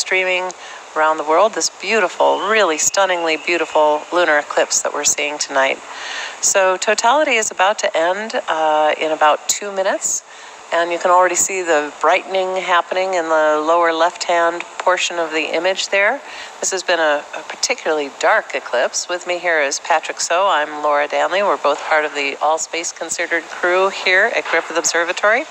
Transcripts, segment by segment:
streaming around the world this beautiful, really stunningly beautiful lunar eclipse that we're seeing tonight. So totality is about to end in about 2 minutes. And you can already see the brightening happening in the lower left-hand portion of the image there. This has been a particularly dark eclipse. With me here is Patrick So. I'm Laura Danley. We're both part of the All Space Considered crew here at Griffith Observatory.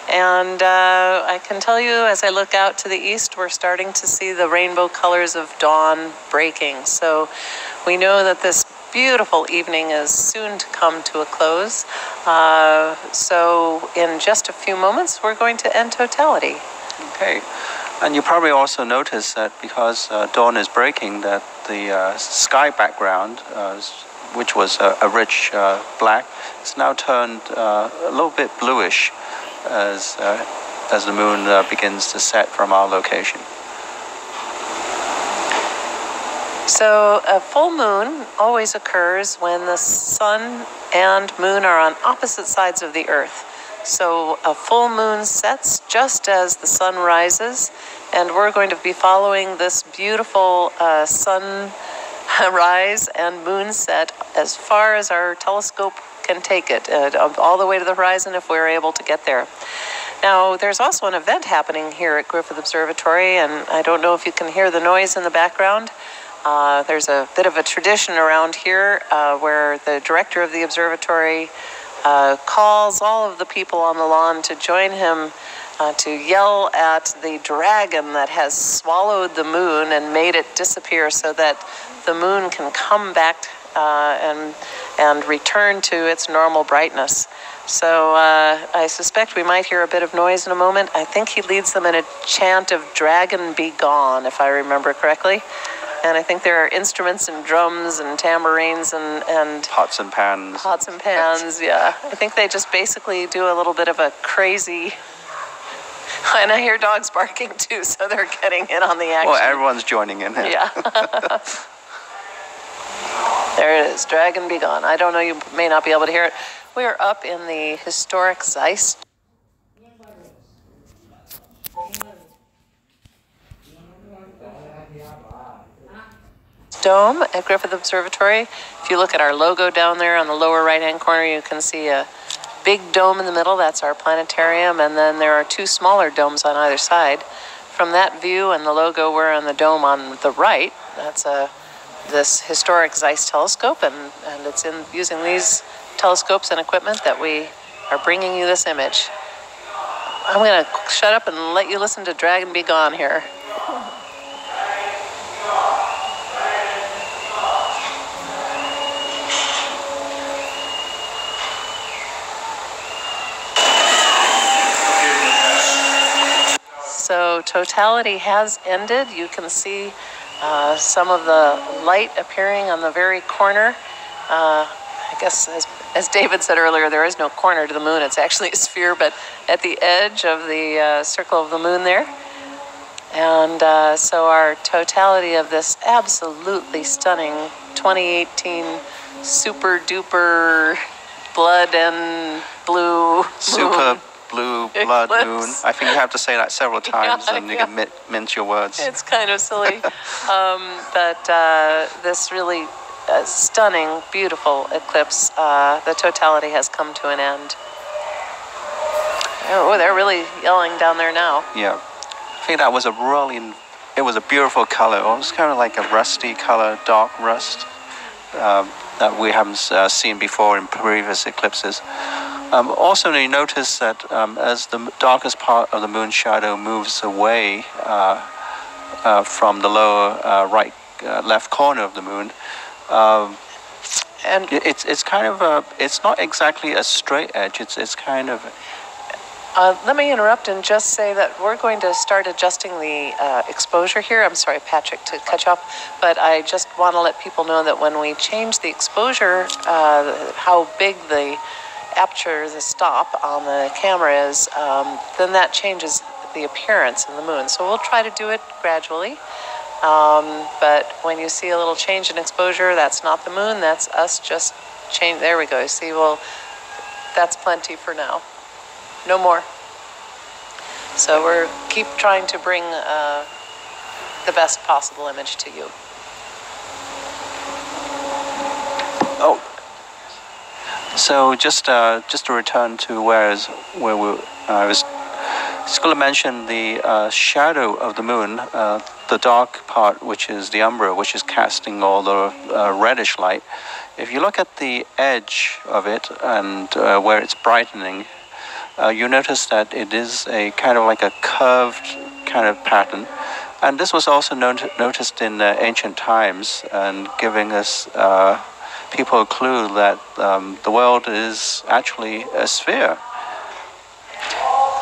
And I can tell you, as I look out to the east, we're starting to see the rainbow colors of dawn breaking. So we know that this beautiful evening is soon to come to a close. So in just a few moments, we're going to end totality. Okay. And you probably also notice that because dawn is breaking, that the sky background, which was a rich black, is now turned a little bit bluish as the moon begins to set from our location. So a full moon always occurs when the sun and moon are on opposite sides of the earth. So a full moon sets just as the sun rises, and we're going to be following this beautiful sun rise and moon set as far as our telescope can take it, all the way to the horizon if we're able to get there. Now, there's also an event happening here at Griffith Observatory, and I don't know if you can hear the noise in the background. There's a bit of a tradition around here where the director of the observatory calls all of the people on the lawn to join him to yell at the dragon that has swallowed the moon and made it disappear so that the moon can come back and return to its normal brightness. So I suspect we might hear a bit of noise in a moment. I think he leads them in a chant of "Dragon be gone," if I remember correctly. And I think there are instruments and drums and tambourines and pots and pans. Pots and pans, yeah. I think they just basically do a little bit of a crazy... And I hear dogs barking too, so they're getting in on the action. Well, everyone's joining in here. Yeah. There it is, Dragon Be Gone. I don't know, you may not be able to hear it. We are up in the historic Zeiss Dome at Griffith Observatory. If you look at our logo down there on the lower right-hand corner, you can see a big dome in the middle. That's our planetarium, and then there are two smaller domes on either side. From that view and the logo, we're on the dome on the right. That's this historic Zeiss telescope, and it's using these telescopes and equipment that we are bringing you this image. I'm going to shut up and let you listen to Dragon Be Gone here. So totality has ended. You can see some of the light appearing on the very corner. I guess as David said earlier, there is no corner to the moon. It's actually a sphere, but at the edge of the circle of the moon there. And so our totality of this absolutely stunning 2018 super duper blood and blue Super moon. Blue blood Eclipse. moon. I think you have to say that several times, and you can mince your words. It's kind of silly. But this really stunning, beautiful eclipse, the totality has come to an end. Oh, they're really yelling down there now. Yeah. I think that was it was a beautiful color. It was kind of like a rusty color, dark rust that we haven't seen before in previous eclipses. Also, you notice that as the darkest part of the moon's shadow moves away from the lower left corner of the moon, and it's kind of it's not exactly a straight edge. It's kind of. Let me interrupt and just say that we're going to start adjusting the exposure here. I'm sorry, Patrick, to cut you off, but I just want to let people know that when we change the exposure, how big the aperture, the stop on the camera is, then that changes the appearance of the moon. So we'll try to do it gradually. But when you see a little change in exposure, that's not the moon, that's us just change. There we go. See, well, that's plenty for now. No more. So we're keep trying to bring the best possible image to you. Oh, so just to return to where I was just going to mention the shadow of the moon, the dark part, which is the umbra, which is casting all the reddish light. If you look at the edge of it and where it's brightening, you notice that it is a kind of like a curved kind of pattern. And this was also noticed in ancient times, and giving us people a clue that the world is actually a sphere.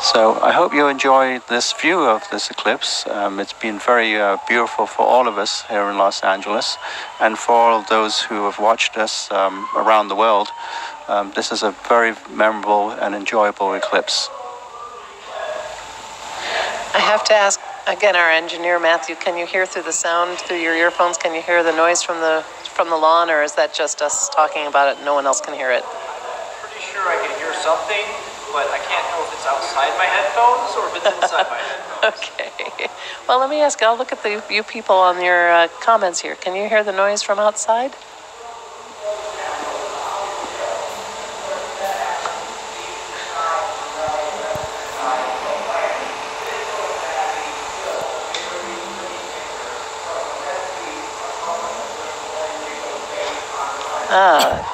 So I hope you enjoy this view of this eclipse. It's been very beautiful for all of us here in Los Angeles, and for all those who have watched us around the world. This is a very memorable and enjoyable eclipse. I have to ask again our engineer Matthew, can you hear through the sound through your earphones? Can you hear the noise from the lawn, or is that just us talking about it and no one else can hear it? Pretty sure I can hear something, but I can't tell if it's outside my headphones or if it's inside my headphones. Okay. Well, let me ask. I'll look at you people on your comments here. Can you hear the noise from outside?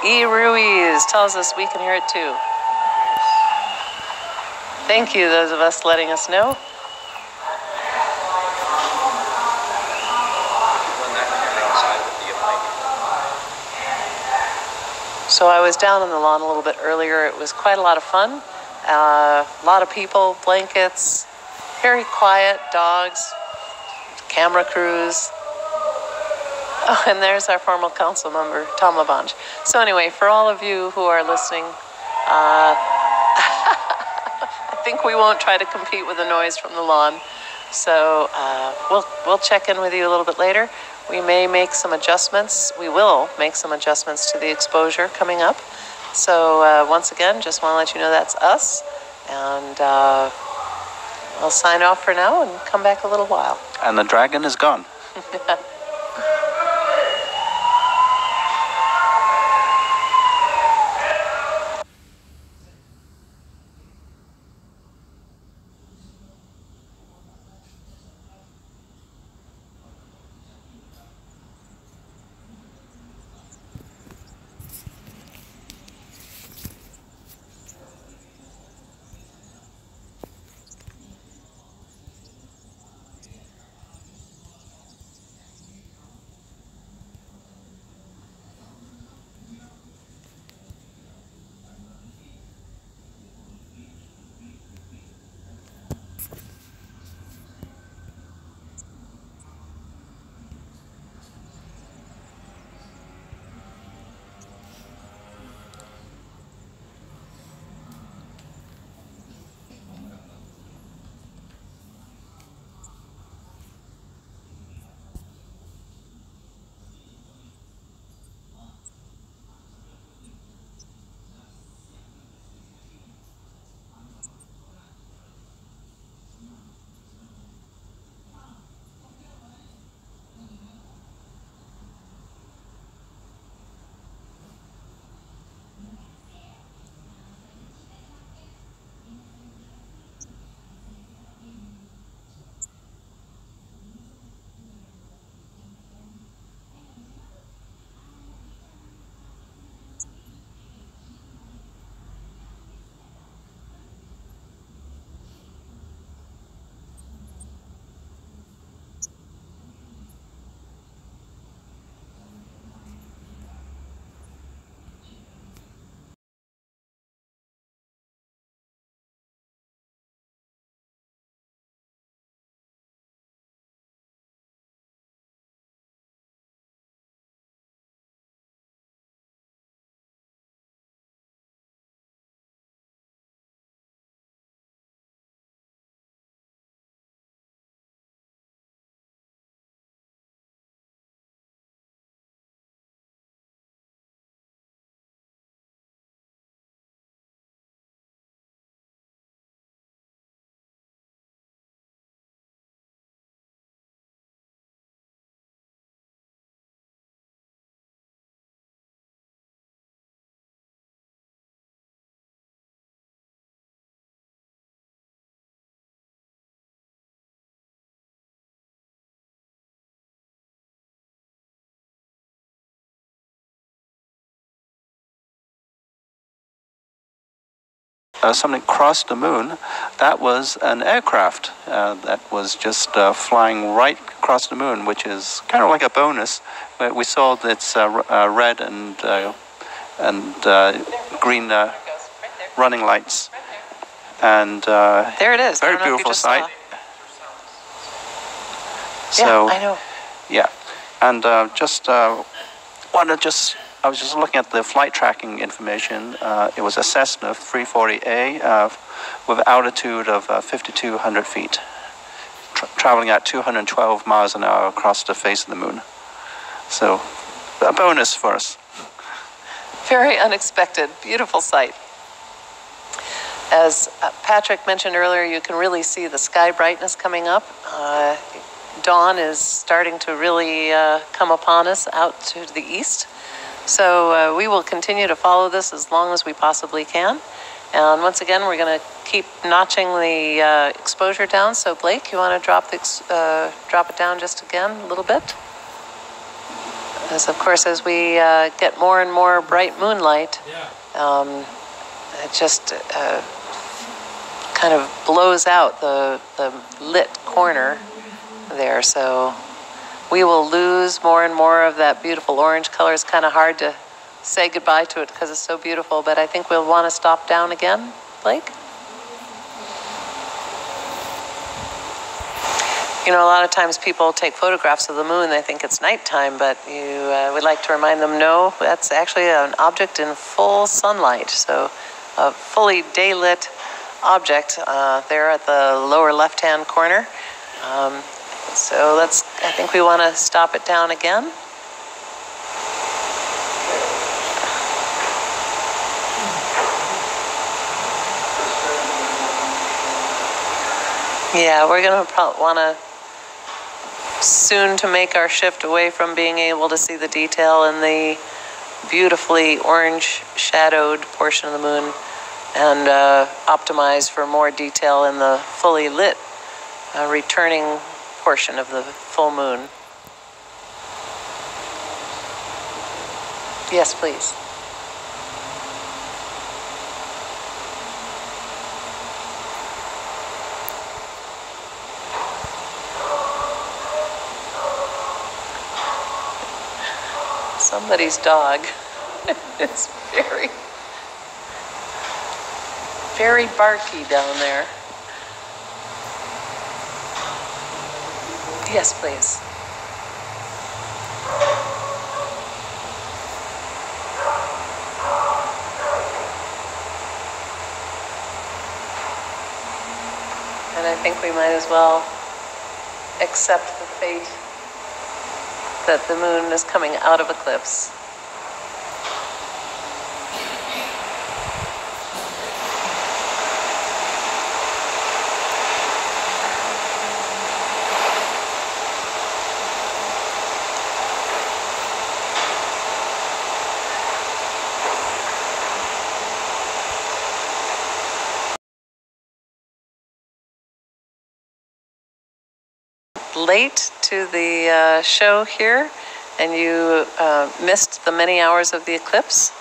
E. Ruiz tells us we can hear it too. Thank you, those of us letting us know. So I was down on the lawn a little bit earlier. It was quite a lot of fun. A lot of people, blankets, very quiet, dogs, camera crews. Oh, and there's our former council member, Tom LaBonge. So anyway, for all of you who are listening, I think we won't try to compete with the noise from the lawn. So we'll check in with you a little bit later. We may make some adjustments. We will make some adjustments to the exposure coming up. So once again, just want to let you know that's us. And I'll sign off for now and come back a little while. And the dragon is gone. something crossed the moon, that was an aircraft that was just flying right across the moon, which is kind of like a bonus. We saw that it's red and green running lights, and there it is. very beautiful sight. So, yeah, I know. Yeah, and I was just looking at the flight tracking information. It was a Cessna 340A with an altitude of 5,200 feet, traveling at 212 miles an hour across the face of the moon. So, a bonus for us. Very unexpected, beautiful sight. As Patrick mentioned earlier, you can really see the sky brightness coming up. Dawn is starting to really come upon us out to the east. So we will continue to follow this as long as we possibly can. And once again, we're going to keep notching the exposure down. So Blake, you want to drop it down just again a little bit? As of course, as we get more and more bright moonlight, it just kind of blows out the lit corner there. So we will lose more and more of that beautiful orange color. It's kind of hard to say goodbye to it because it's so beautiful, but I think we'll want to stop down again, Blake. You know, a lot of times people take photographs of the moon, they think it's nighttime, but you would like to remind them, no, that's actually an object in full sunlight. So a fully daylit object there at the lower left-hand corner. So I think we want to stop it down again. Yeah, we're going to want to soon to make our shift away from being able to see the detail in the beautifully orange shadowed portion of the moon and optimize for more detail in the fully lit returning portion of the full moon. Yes, please. Somebody's dog. It's very, very barky down there. Yes, please. And I think we might as well accept the fate that the moon is coming out of eclipse. Late to the show here and you missed the many hours of the eclipse,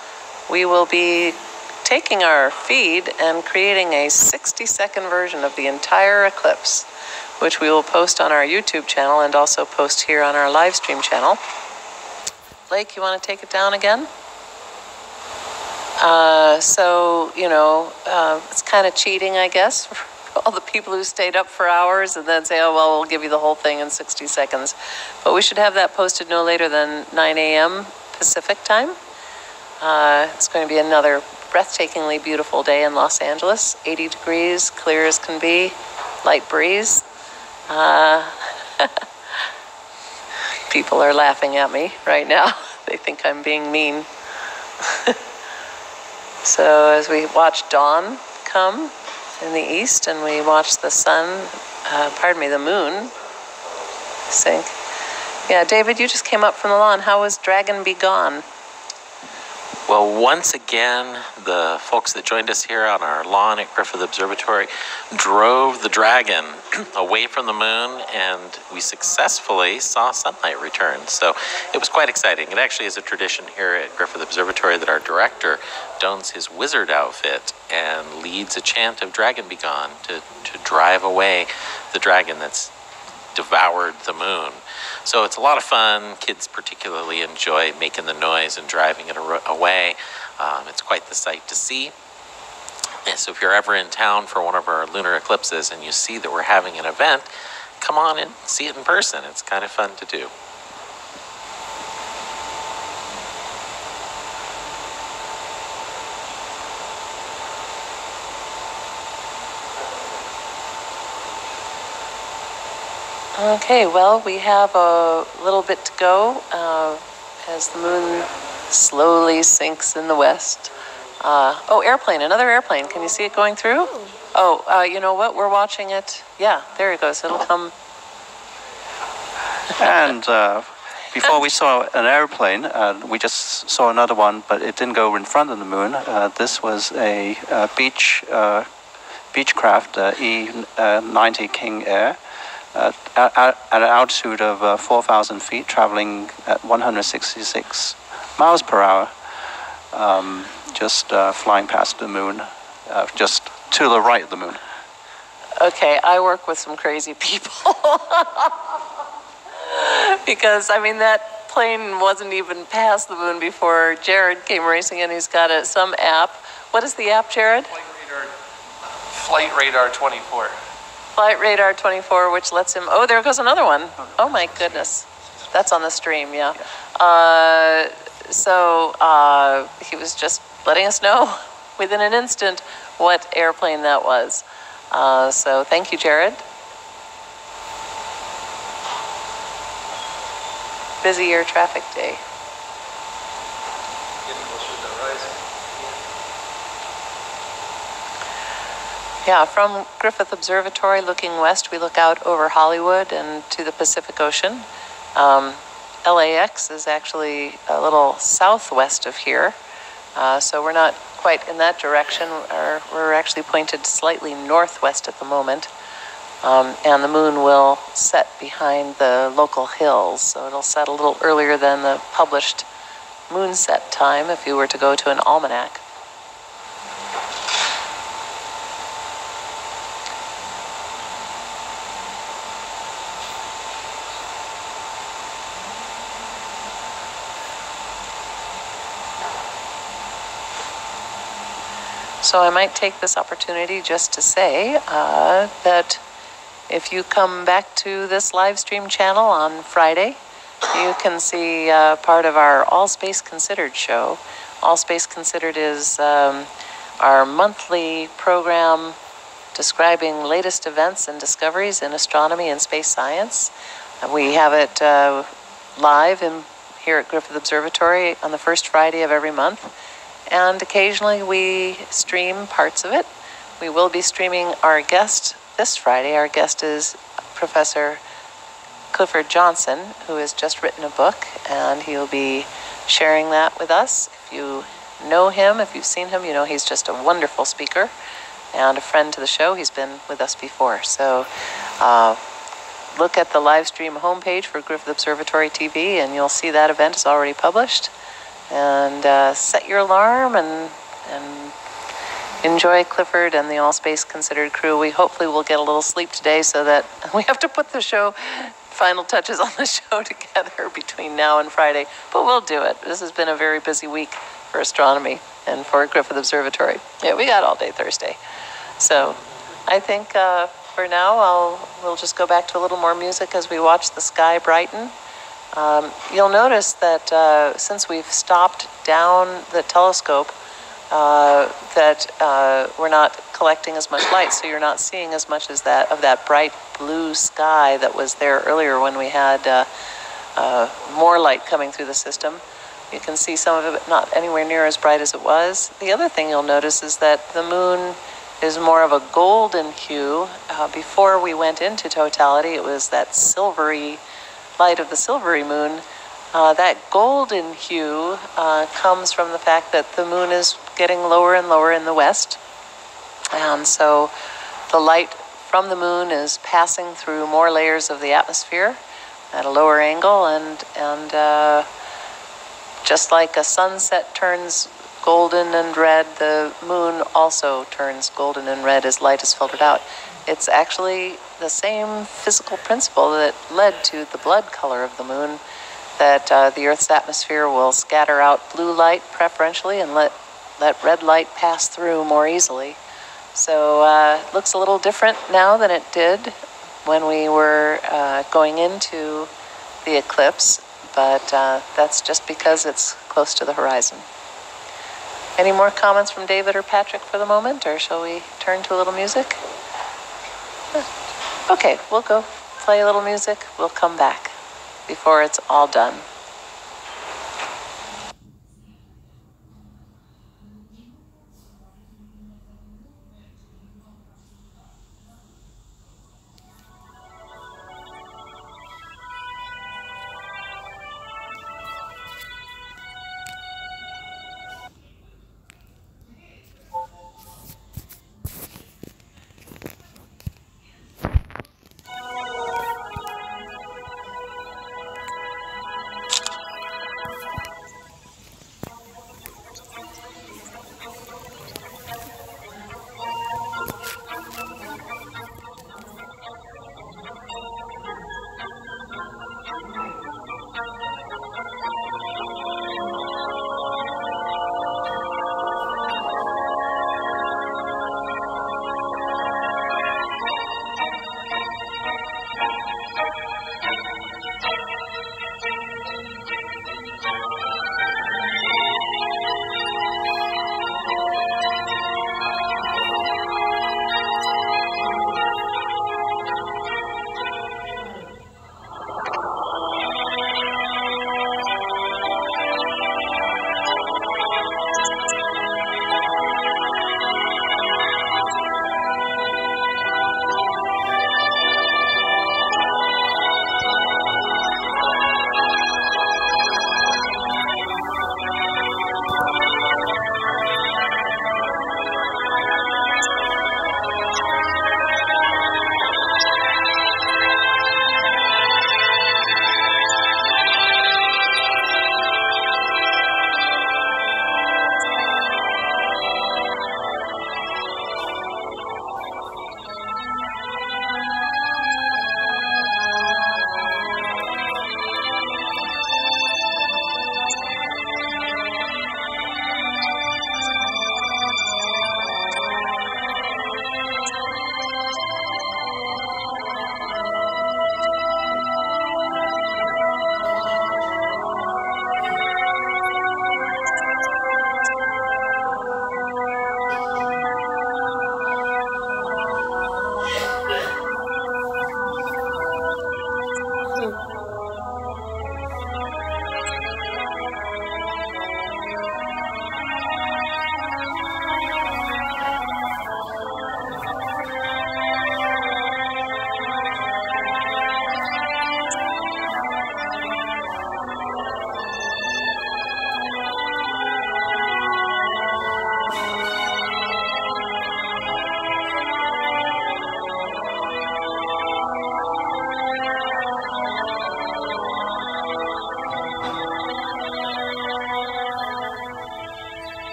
we will be taking our feed and creating a 60-second version of the entire eclipse, which we will post on our YouTube channel and also post here on our live stream channel. Blake, you want to take it down again? So, you know, it's kind of cheating, I guess, all the people who stayed up for hours and then say, oh, well, we'll give you the whole thing in 60 seconds. But we should have that posted no later than 9 a.m. Pacific time. It's going to be another breathtakingly beautiful day in Los Angeles. 80 degrees, clear as can be, light breeze. People are laughing at me right now. They think I'm being mean. So as we watch dawn come in the east and we watch the sun, the moon sink. Yeah, David, you just came up from the lawn. How was Dragon Be Gone? Well, once again, the folks that joined us here on our lawn at Griffith Observatory drove the dragon away from the moon, and we successfully saw sunlight return. So it was quite exciting. It actually is a tradition here at Griffith Observatory that our director dons his wizard outfit and leads a chant of Dragon Be Gone to drive away the dragon that's devoured the moon. So it's a lot of fun. Kids particularly enjoy making the noise and driving it away. It's quite the sight to see. And so if you're ever in town for one of our lunar eclipses and you see that we're having an event, come on and see it in person. It's kind of fun to do. Okay, well, we have a little bit to go as the moon slowly sinks in the west. Oh, airplane, another airplane. Can you see it going through? Oh, you know what? We're watching it. Yeah, there it goes. It'll come. And before we saw an airplane, we just saw another one, but it didn't go in front of the moon. This was a Beechcraft E-90 King Air. At an altitude of 4,000 feet, traveling at 166 miles per hour, just flying past the moon, just to the right of the moon. Okay, I work with some crazy people. Because, I mean, that plane wasn't even past the moon before Jared came racing in. He's got some app. What is the app, Jared? Flight Radar 24. Flight Radar 24, which lets him... Oh, there goes another one. Oh, my goodness. That's on the stream, yeah. So he was just letting us know within an instant what airplane that was. So thank you, Jared. Busy air traffic day. Getting closer to the horizon. Yeah, from Griffith Observatory looking west, we look out over Hollywood and to the Pacific Ocean. LAX is actually a little southwest of here, so we're not quite in that direction. We're actually pointed slightly northwest at the moment, and the moon will set behind the local hills, so it'll set a little earlier than the published moon set time if you were to go to an almanac. So I might take this opportunity just to say that if you come back to this live stream channel on Friday, you can see part of our All Space Considered show. All Space Considered is our monthly program describing latest events and discoveries in astronomy and space science. We have it live here at Griffith Observatory on the first Friday of every month. And occasionally we stream parts of it. We will be streaming our guest this Friday. Our guest is Professor Clifford Johnson, who has just written a book, and he'll be sharing that with us. If you know him, if you've seen him, you know he's just a wonderful speaker and a friend to the show. He's been with us before. So look at the live stream homepage for Griffith Observatory TV, and you'll see that event is already published. And set your alarm and enjoy Clifford and the All Space Considered crew. We hopefully will get a little sleep today so that we have to put the final touches on the show together between now and Friday. But we'll do it. This has been a very busy week for astronomy and for Griffith Observatory. Yeah, we got all day Thursday. So I think for now we'll just go back to a little more music as we watch the sky brighten. You'll notice that since we've stopped down the telescope, that we're not collecting as much light, so you're not seeing as much as that bright blue sky that was there earlier when we had more light coming through the system. You can see some of it not anywhere near as bright as it was. The other thing you'll notice is that the moon is more of a golden hue. Before we went into totality, it was that silvery light of the silvery moon That golden hue comes from the fact that the moon is getting lower and lower in the west. And so the light from the moon is passing through more layers of the atmosphere at a lower angle, and just like a sunset turns golden and red, the moon also turns golden and red as light is filtered out. It's actually the same physical principle that led to the blood color of the moon, that the Earth's atmosphere will scatter out blue light preferentially and let red light pass through more easily. So it looks a little different now than it did when we were going into the eclipse, but that's just because it's close to the horizon. Any more comments from David or Patrick for the moment, or shall we turn to a little music? Okay, we'll go play a little music. We'll come back before it's all done.